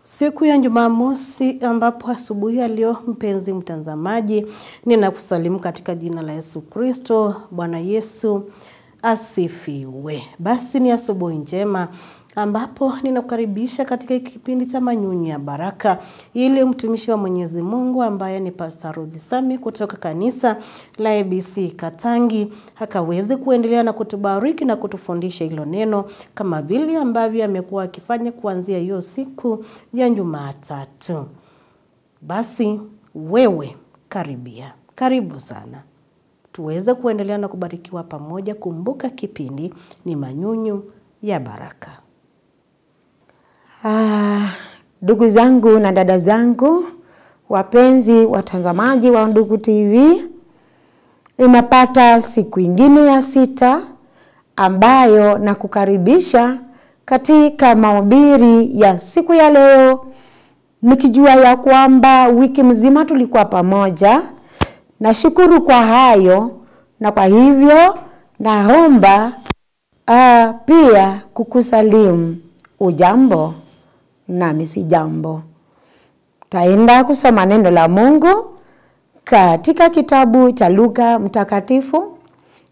Siku ya Jumamosi ambapo asubuhi ya leo, mpenzi mtazamaji, ninakusalimu katika jina la Yesu Kristo. Bwana Yesu asifiwe. Basi ni asubuhi njema ambapo ninakukaribisha katika kipindi cha Manyunyu ya Baraka, ili mtumishi wa Mwenyezi Mungu ambaye ni Pastor Ruth Sami kutoka kanisa la ABC Katangi akaweze kuendelea na kutubariki na kutufundisha hilo neno kama vile ambavyo amekuwa akifanya kuanzia hiyo siku ya Jumatatu. Basi wewe karibu sana, tuweze kuendelea na kubarikiwa pamoja. Kumbuka kipindi ni Manyunyu ya Baraka. Ndugu zangu na dada zangu, wapenzi watazamaji wa Undugu TV, imepata siku ingine ya 6 ambayo nakukaribisha katika mahubiri ya siku ya leo, nikijua ya kwamba wiki mzima tulikuwa pamoja. Nashukuru kwa hayo, na kwa hivyo naomba pia kukusalimu ujambo nami si jambo. Taenda kusoma neno la Mungu katika kitabu cha Luka mtakatifu,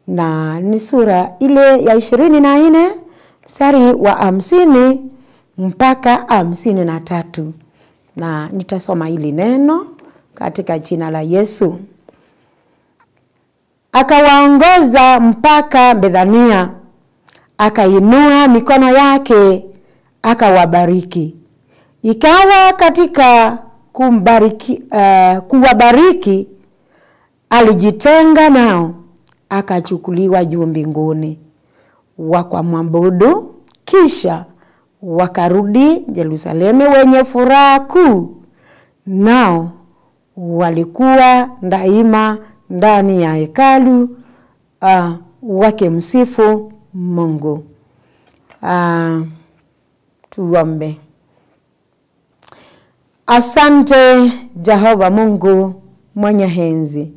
na ni sura ile ya 24 mstari wa 50 mpaka 53, na nitasoma hili neno katika jina la Yesu. Akawaongoza mpaka Bethania, akainua mikono yake akawabariki. Ikawa katika kuwabariki, alijitenga nao, akachukuliwa juu mbinguni. Wakamwabudu, kisha wakarudi Yerusalemu wenye furaha kuu, nao walikuwa daima ndani ya hekalu wakimsifu Mungu. Tuombe. Asante Jehova Mungu mwenye enzi,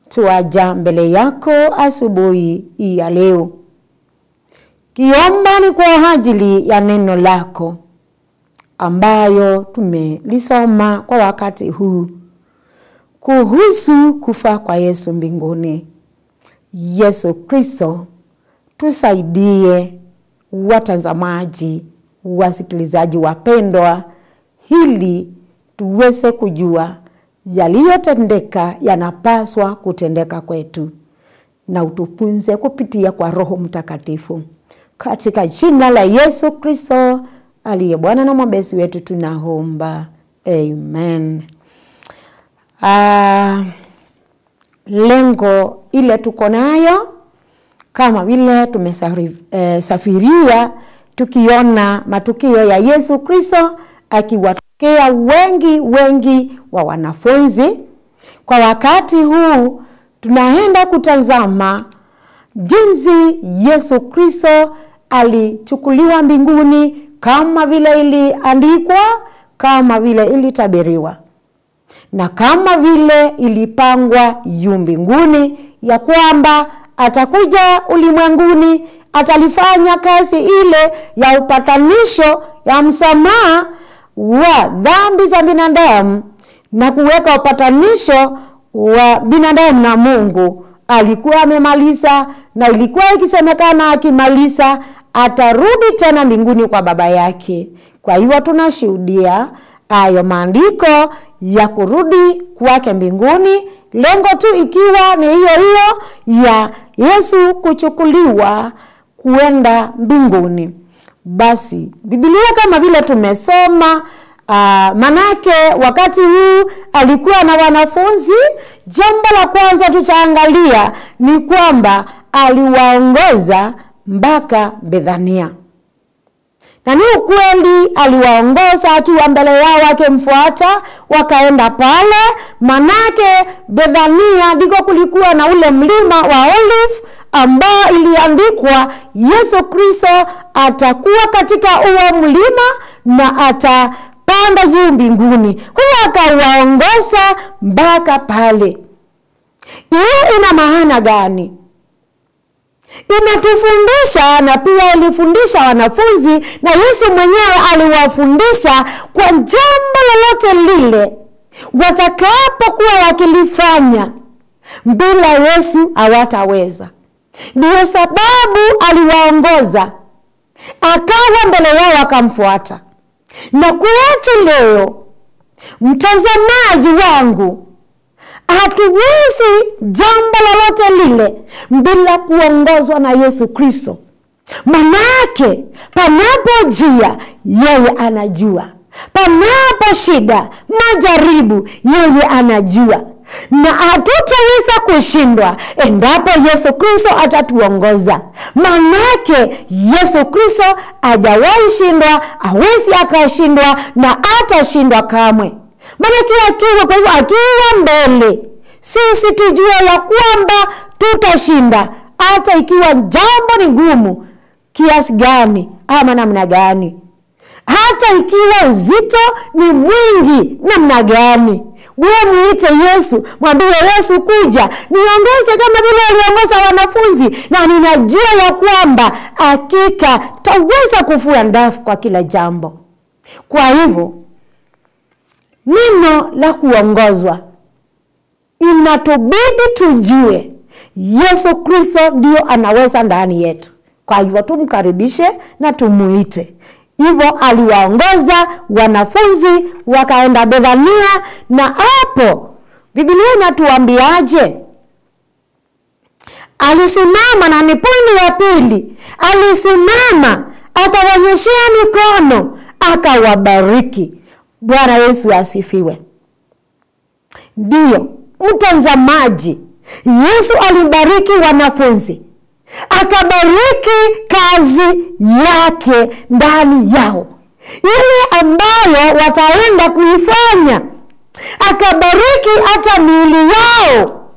tuaja mbele yako asubuhi ya leo, kiomba ni kwa ajili ya neno lako ambayo tumelisoma kwa wakati huu kuhusu kufa kwa Yesu mbinguni. Yesu Kristo, tusaidie watazamaji, wasikilizaji wapendwa, ili tuweze kujua yaliyotendeka yanapaswa kutendeka kwetu, na utufunze kupitia kwa Roho Mtakatifu. Katika jina la Yesu Kristo aliye Bwana na Mwombezi wetu tunaomba. Amen. Lengo ile tuko nayo kama vile tumesafiria tukiona matukio ya Yesu Kristo akiwatokea wengi wa wanafunzi. Kwa wakati huu tunaenda kutazama jinsi Yesu Kristo alichukuliwa mbinguni kama vile iliandikwa, kama vile ilitabiriwa, na kama vile ilipangwa juu mbinguni, ya kwamba atakuja ulimwenguni, atalifanya kazi ile ya upatanisho, ya msamaha wa dhambi za binadamu, na kuweka upatanisho wa binadamu na Mungu. Alikuwa amemaliza, na ilikuwa ikisemekana akimaliza atarudi tena mbinguni kwa Baba yake. Kwa hivyo tunashuhudia hayo maandiko ya kurudi kwake mbinguni, lengo tu ikiwa ni hiyo ya Yesu kuchukuliwa kuenda mbinguni. Basi Biblia kama vile tumesoma, manake wakati huu alikuwa na wanafunzi. Jambo la kwanza tutaangalia ni kwamba aliwaongoza mpaka Bethania. Na ni ukweli aliwaongoza akiwa mbele yao, wakimfuata, wakaenda pale. Manake Bethania ndiko kulikuwa na ule mlima wa Olive ambao iliandikwa Yesu Kristo atakuwa katika huo mlima na atapanda juu mbinguni. Kwa hiyo akawaongoza mpaka pale. Hiyo ina maana gani? inatufundisha na pia ilifundisha wanafunzi, na Yesu mwenyewe aliwafundisha kwa jambo lolote lile watakapokuwa wakilifanya bila Yesu hawataweza. Ndio sababu aliwaongoza, akawa mbele yao akamfuata. Na kwetu leo, mtazamaji wangu, hatuwezi jambo lolote lile bila kuongozwa na Yesu Kristo. Manake panapojia yeye anajua, panapo shida, majaribu, yeye anajua. Na hatutaweza kushindwa endapo Yesu Kristo atatuongoza. Manake Yesu Kristo hajawahi shindwa, hawezi akashindwa na atashindwa kamwe. Manake akiwa mbele, sisi tujue ya kwamba tutashinda, hata ikiwa jambo ni gumu kiasi gani ama namna gani. Hata ikiwa uzito ni mwingi namna gani, wewe muite Yesu, mwambie Yesu, kuja niongoze kama vile aliongoza wanafunzi, na ninajua ya kwamba hakika taweza kufua ndafu kwa kila jambo. Kwa hivyo, neno la kuongozwa, inatubidi tujue Yesu Kristo ndio anaweza ndani yetu. Kwa hivyo tumkaribishe na tumuite. Hivyo aliwaongoza wanafunzi wakaenda Bethania, na hapo Biblia inatuambiaje? Alisimama, na ni pointi ya pili. Alisimama, akawanyeshea mikono, akawabariki. Bwana Yesu asifiwe. Ndio, mtazamaji, Yesu alibariki wanafunzi, akabariki kazi yake ndani yao, ile ambayo wataenda kuifanya. Akabariki hata miili yao,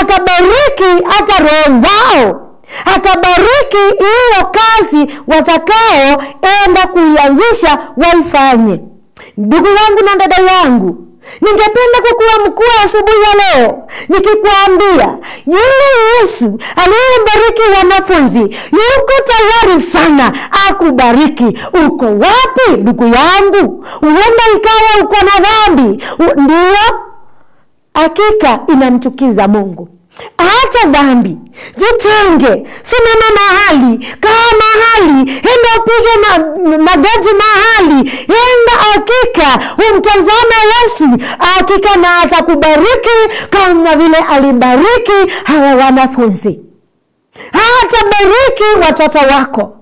akabariki hata roho zao, akabariki hiyo kazi watakao enda kuianzisha waifanye. Ndugu yangu na dada yangu, ningependa kukuwa mkuu asubuhi ya leo nikikwambia yule Yesu aliyebariki wanafunzi yuko tayari sana akubariki. Uko wapi ndugu yangu? Huenda ikawa uko na dhambi. Ndio, hakika inamchukiza Mungu. Acha dhambi, jitenge, simama mahali, kaa mahali, enda upige magoti mahali, enda hakika umtazame Yesu, hakika na atakubariki kama vile alibariki hawa wanafunzi. Atabariki watoto wako.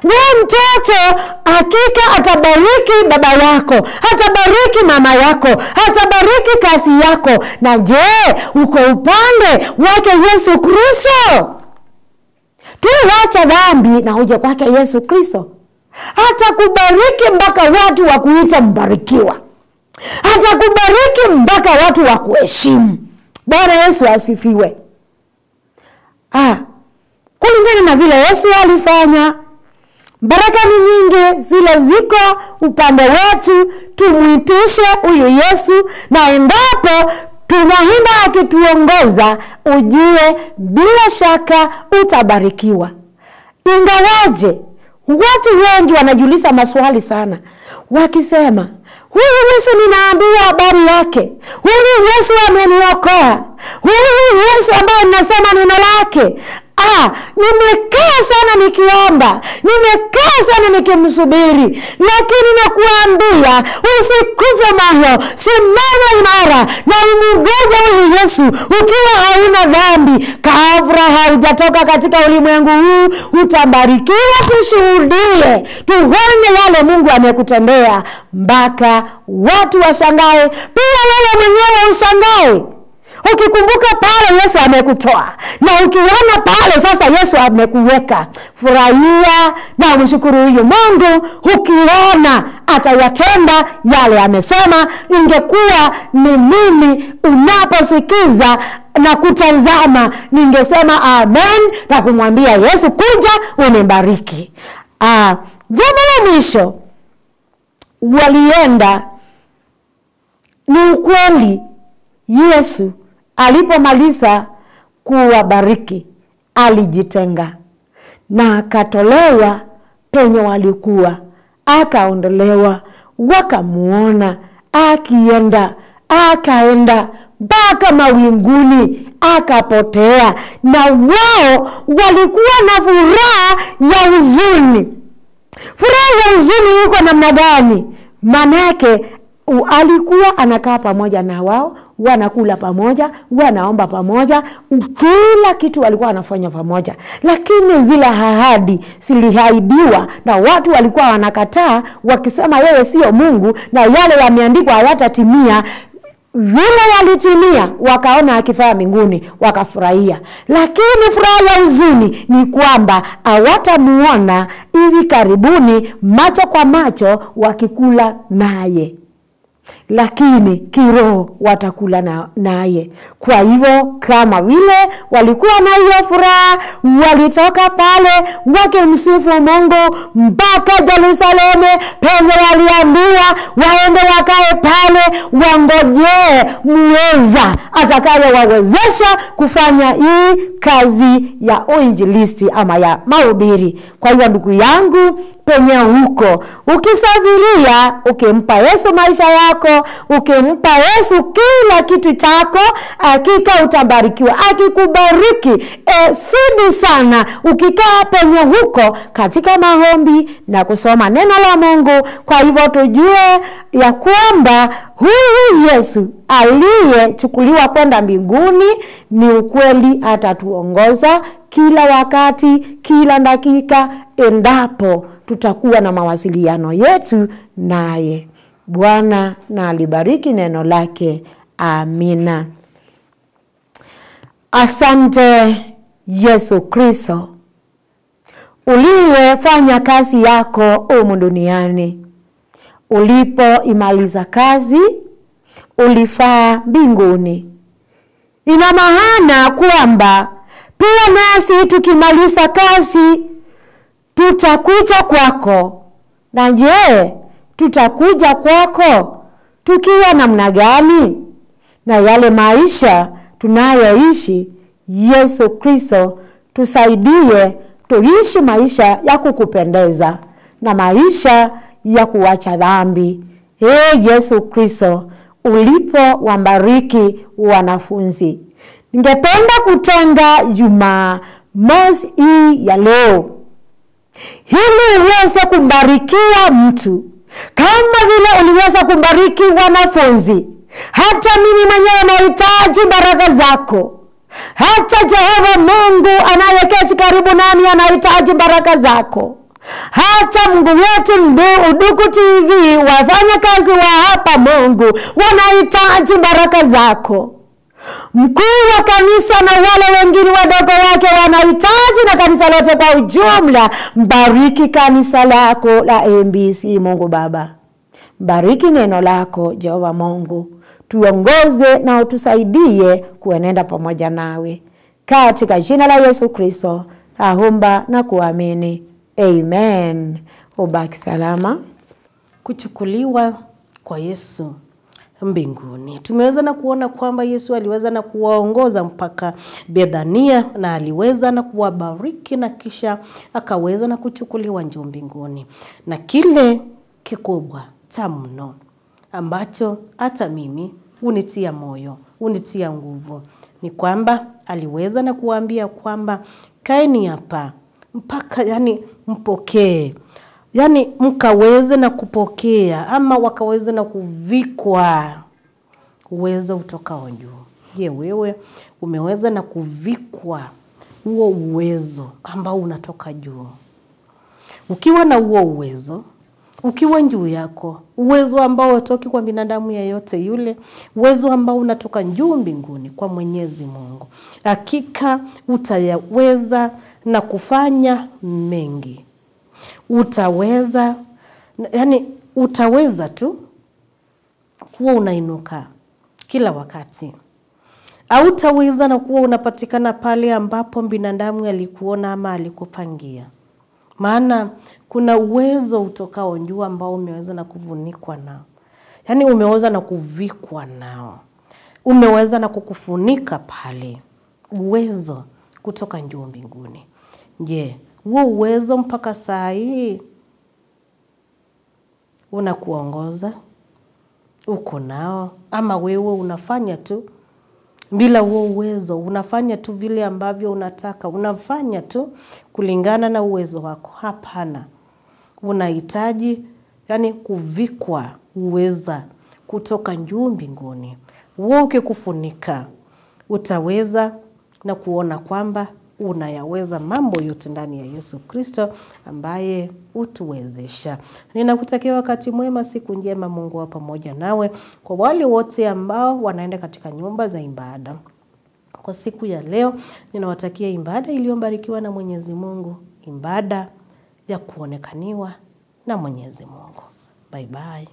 Wewe mtoto, hakika atabariki baba yako, atabariki mama yako, atabariki kazi yako. Na je, uko upande wake Yesu Kristo? Tuacha dhambi na uje kwake Yesu Kristo. Atakubariki mpaka watu wakuita mbarikiwa. Atakubariki mpaka watu wakuheshimu. Bwana Yesu asifiwe. Kulingana na vile Yesu alifanya, baraka ni nyingi zile ziko upande wetu. Tumuitishe huyu Yesu, na endapo tunaenda akituongoza, ujue bila shaka utabarikiwa. Ingawaje watu wengi wanajiuliza maswali sana, wakisema huyu Yesu ninaambiwa habari yake, huyu Yesu ameniokoa, huyu Yesu ambaye ninasema neno lake, nimekaa sana nikiomba, nimekaa sana nikimsubiri, lakini nakuambia usikufe moyo, simama imara na umngoje huyu Yesu ukiwa hauna dhambi. Kabla haujatoka katika ulimwengu huu utabarikiwa. Tushuhudie, tuone yale Mungu amekutendea mpaka watu washangae, pia wewe mwenyewe ushangae. Ukikumbuka pale Yesu amekutoa, na ukiona pale sasa Yesu amekuweka, furahia na mshukuru huyu Mungu. Ukiona atayatenda yale amesema, ingekuwa ni mimi unaposikiza na kutazama, ningesema amen na kumwambia Yesu, kuja unibariki. Jambo la mwisho, walienda, ni ukweli, Yesu alipomaliza kuwabariki alijitenga. na akatolewa penye walikuwa, akaondolewa, wakamuona akaenda mpaka mawinguni, akapotea. Na wao walikuwa na furaha ya huzuni. Furaha ya huzuni iko namna gani? Manake alikuwa anakaa pamoja na wao, wanakula pamoja, wanaomba pamoja, kila kitu walikuwa wanafanya pamoja. Lakini zile ahadi zilihaidiwa na watu walikuwa wanakataa, wakisema yeye sio Mungu na yale yameandikwa hayatatimia. Vile walitimia, wakaona akifaa mbinguni, wakafurahia. Lakini furaha ya huzuni ni kwamba hawatamuona hivi karibuni macho kwa macho wakikula naye, lakini kiroho watakula naye. Kwa hivyo kama vile walikuwa na hiyo furaha, walitoka pale wakimsifu Mungu mpaka Yerusalemu, penye waliambiwa waende wakae pale wangojee muweza atakayewawezesha kufanya hii kazi ya uinjilisti ama ya mahubiri. Kwa hivyo ndugu yangu, penye huko ukisafiria, ukimpa Yesu maisha yako, ukimpa Yesu kila kitu chako, hakika utabarikiwa. Akikubariki sidi sana ukikaa penye huko katika maombi na kusoma neno la Mungu. Kwa hivyo tujue ya kwamba huyu Yesu aliyechukuliwa kwenda mbinguni ni ukweli, atatuongoza kila wakati, kila dakika, endapo tutakuwa na mawasiliano yetu naye. Bwana na alibariki neno lake. Amina. Asante Yesu Kristo, uliyefanya kazi yako humu duniani. Ulipoimaliza kazi, ulifaa mbinguni. Ina maana kwamba pia nasi tukimaliza kazi tutakuja kwako. Na je, tutakuja kwako tukiwa namna gani? Na yale maisha tunayoishi, Yesu Kristo tusaidie tuishi maisha ya kukupendeza na maisha ya kuacha dhambi. Yesu Kristo, ulipowabariki wanafunzi, ningependa kutenga Jumamosi hii ya leo ili uweze kubarikia mtu kama vile uliweza kubariki wanafunzi. Hata mimi mwenyewe nahitaji baraka zako. Hata Jehova Mungu anayeketi karibu nami anahitaji baraka zako. Hata Mungu wetu Udugu TV, wafanya kazi wa hapa Mungu, wanahitaji baraka zako. Mkuu wa kanisa na wale wengine wadogo wake wanahitaji, na kanisa lote kwa ujumla. Bariki kanisa lako la MBC Mungu Baba. Bariki neno lako Jehova Mungu. Tuongoze na utusaidie kuenenda pamoja nawe. Katika jina la Yesu Kristo naomba na kuamini. Amen. Ubaki salama. Kuchukuliwa kwa Yesu mbinguni. Tumeweza na kuona kwamba Yesu aliweza na kuwaongoza mpaka Bethania, na aliweza na kuwabariki, na kisha akaweza na kuchukuliwa juu mbinguni. Na kile kikubwa mno ambacho hata mimi unitia moyo, unitia nguvu, ni kwamba aliweza na kuambia kwamba kaeni hapa mpaka mpokee. Mkaweze na kupokea, ama wakaweze na kuvikwa uwezo utokao juu. Je, wewe umeweza na kuvikwa huo uwezo ambao unatoka juu? Ukiwa na huo uwezo, ukiwa juu yako, uwezo ambao hautoki kwa binadamu yeyote yule, uwezo ambao unatoka juu mbinguni kwa Mwenyezi Mungu, hakika utayaweza na kufanya mengi. Utaweza, utaweza tu kuwa unainuka kila wakati. Hautaweza na kuwa unapatikana pale ambapo binadamu alikuona ama alikupangia. Maana kuna uwezo utokao juu ambao umeweza na kuvunikwa nao. Umeweza na kuvikwa nao. Umeweza na kukufunika pale. Uwezo kutoka juu mbinguni. Je, Huo uwezo mpaka saa hii unakuongoza, uko nao, ama wewe unafanya tu bila huo uwezo, unafanya tu vile ambavyo unataka, unafanya tu kulingana na uwezo wako? Hapana. Unahitaji kuvikwa uweza kutoka juu mbinguni. Wewe ukikufunika, utaweza na kuona kwamba unayaweza mambo yote ndani ya Yesu Kristo ambaye utuwezesha. Ninakutakia wakati mwema, siku njema, Mungu wa pamoja nawe. Kwa wale wote ambao wanaenda katika nyumba za ibada kwa siku ya leo, ninawatakia ibada iliyobarikiwa na Mwenyezi Mungu, ibada ya kuonekaniwa na Mwenyezi Mungu. Bye bye.